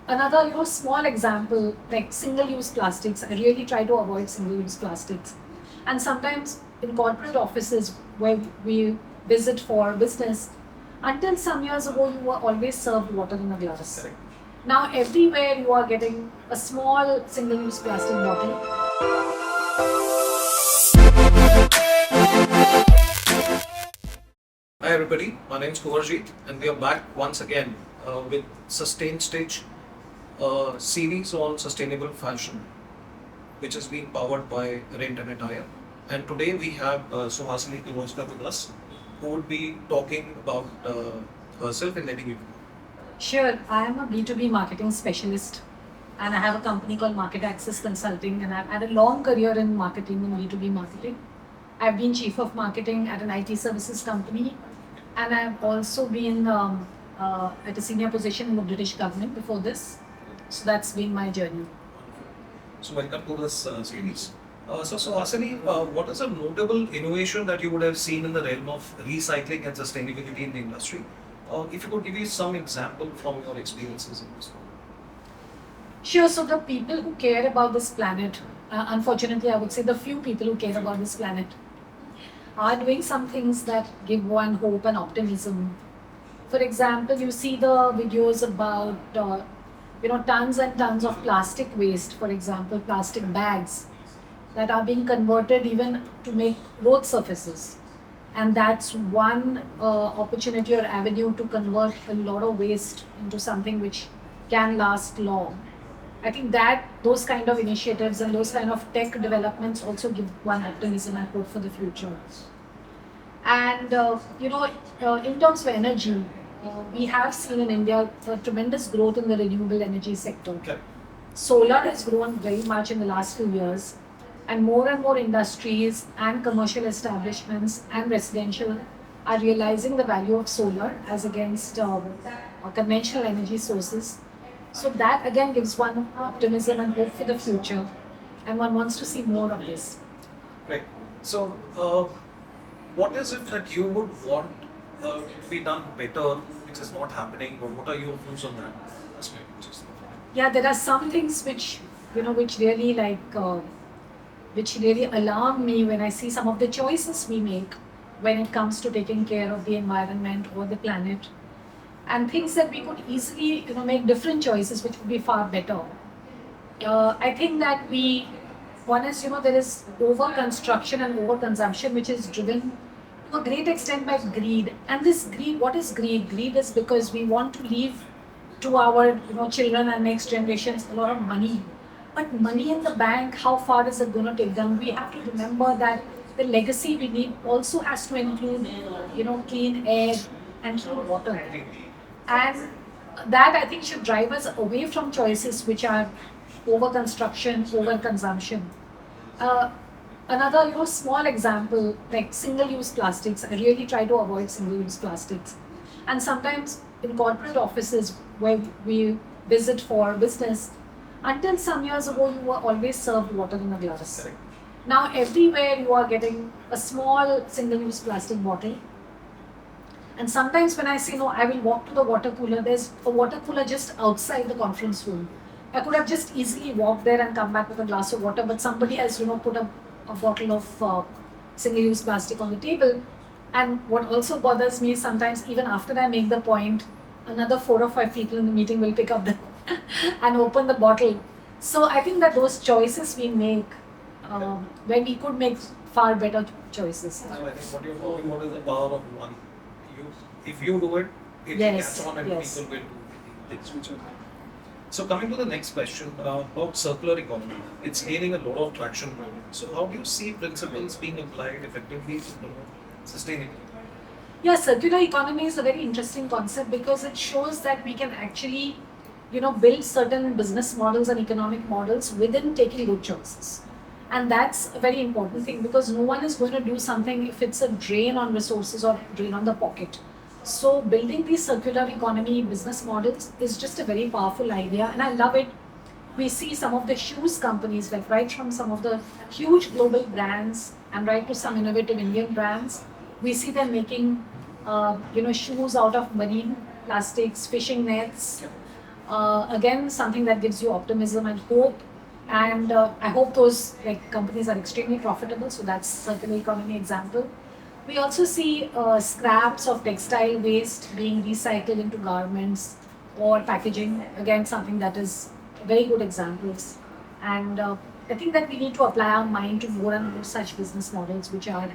Another, small example, like single-use plastics. I really try to avoid single-use plastics. And sometimes in corporate offices where we visit for business, until some years ago, you were always served water in a glass. Correct. Now everywhere you are getting a small single-use plastic bottle. Hi everybody, my name is Kuvarjit and we are back once again with Sustain Stage, a series on sustainable fashion which is being powered by Rent An Attire. And today we have Suhasini Kirloskar with us who would be talking about herself and letting you know. Sure, I am a B2B marketing specialist and I have a company called MarketAxis Consulting, and I've had a long career in marketing and B2B marketing. I've been chief of marketing at an IT services company, and I've also been at a senior position in the British government before this. So that's been my journey. So welcome to this series. So Suhasini, what is a notable innovation that you would have seen in the realm of recycling and sustainability in the industry? If you could give me some example from your experiences in this one. Sure, so the people who care about this planet, unfortunately, I would say the few people who care about this planet, are doing some things that give one hope and optimism. For example, you see the videos about tons and tons of plastic waste. For example, plastic bags that are being converted even to make road surfaces, and that's one opportunity or avenue to convert a lot of waste into something which can last long. I think that those kind of initiatives and those kind of tech developments also give one optimism and hope for the future. And in terms of energy, we have seen in India a tremendous growth in the renewable energy sector. Okay. Solar has grown very much in the last few years, and more industries and commercial establishments and residential are realizing the value of solar as against conventional energy sources. So that again gives one optimism and hope for the future, and one wants to see more of this. Right. So, what is it that you would want to be done better, which is not happening, or what are your views on that aspect? Yeah, there are some things which which really which really alarm me when I see some of the choices we make when it comes to taking care of the environment or the planet, and things that we could easily make different choices which would be far better. I think that one is there is over construction and over consumption which is driven to a great extent by greed. And this greed, what is greed? Greed is because we want to leave to our children and next generations a lot of money. But money in the bank, how far is it going to take them? We have to remember that the legacy we need also has to include clean air and clean water. And that I think should drive us away from choices which are over construction, over consumption. Uh, Another small example, like single-use plastics. I really try to avoid single-use plastics. And sometimes in corporate offices where we visit for business, until some years ago, you were always served water in a glass. Correct. Now everywhere you are getting a small single-use plastic bottle. And sometimes when I say no, I will walk to the water cooler. There's a water cooler just outside the conference room. I could have just easily walked there and come back with a glass of water, but somebody has put a bottle of single-use plastic on the table. And what also bothers me is sometimes even after I make the point, another 4 or 5 people in the meeting will pick up the and open the bottle. So I think that those choices we make, when we could make far better choices. So I think what you're talking about is the power of one. If you do it, it will Yes, catch on and yes. people will do things which are. So coming to the next question about circular economy, it's gaining a lot of traction now. So how do you see principles being applied effectively to promote sustainability? Yeah, circular economy is a very interesting concept because it shows that we can actually, build certain business models and economic models within taking good choices. And that's a very important thing because no one is going to do something if it's a drain on resources or drain on the pocket. So building these circular economy business models is just a very powerful idea, and I love it. We see some of the shoes companies, like right from some of the huge global brands and right to some innovative Indian brands, we see them making shoes out of marine plastics, fishing nets, Again, something that gives you optimism and hope. And I hope those like companies are extremely profitable. So that's circular economy example. We also see scraps of textile waste being recycled into garments or packaging. Again, something that is very good examples. And I think that we need to apply our mind to more and more such business models which are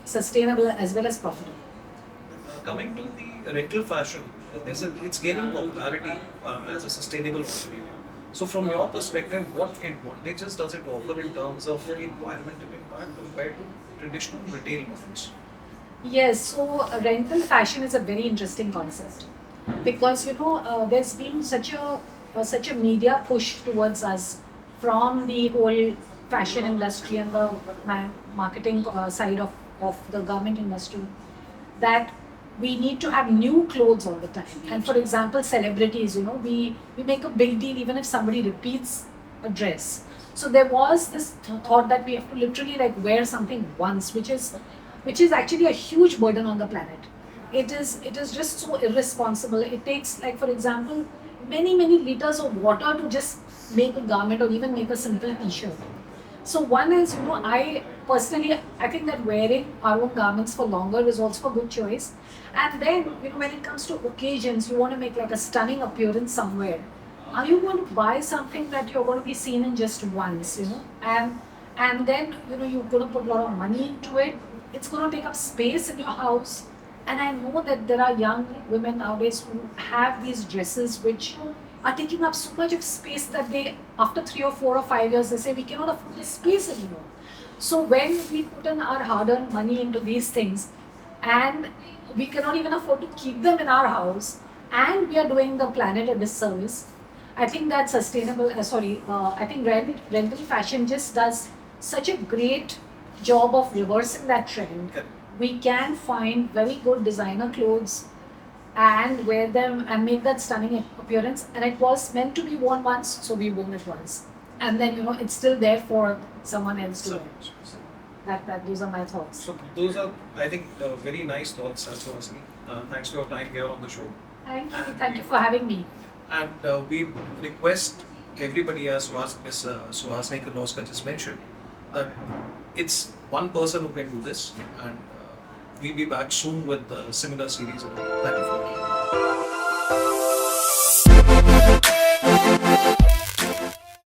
sustainable as well as profitable. Coming to the rental fashion, it's gaining popularity as a sustainable material. So, from your perspective, what advantages does it offer in terms of environmental impact compared to traditional retail models? Yes, so rental fashion is a very interesting concept because there's been such a media push towards us from the whole fashion industry and the marketing side of the garment industry that we need to have new clothes all the time. And for example, celebrities, we make a big deal even if somebody repeats a dress. So there was this thought that we have to literally like wear something once, which is actually a huge burden on the planet. It is just so irresponsible. It takes like for example many liters of water to just make a garment or even make a simple t-shirt. So one is, I personally, I think that wearing our own garments for longer is also a good choice. And then, when it comes to occasions, you want to make like a stunning appearance somewhere. Are you going to buy something that you're going to be seen in just once, and then, you're going to put a lot of money into it. It's going to take up space in your house. And I know that there are young women nowadays who have these dresses which are taking up so much of space that they, after 3 or 4 or 5 years, they say we cannot afford this space anymore. So when we put in our hard-earned money into these things, and we cannot even afford to keep them in our house, and we are doing the planet a disservice, I think that I think rental fashion just does such a great job of reversing that trend. We can find very good designer clothes and wear them and make that stunning appearance. And it was meant to be worn once, so we wore it once. And then, it's still there for someone else to wear. Those are my thoughts. So those are, I think, very nice thoughts, Suhasini. Thanks for your time here on the show. Thank you for having me. And we request everybody, as Ms. Suhasini Kirloskar just mentioned, that it's one person who can do this, and we'll be back soon with similar series. Thank you for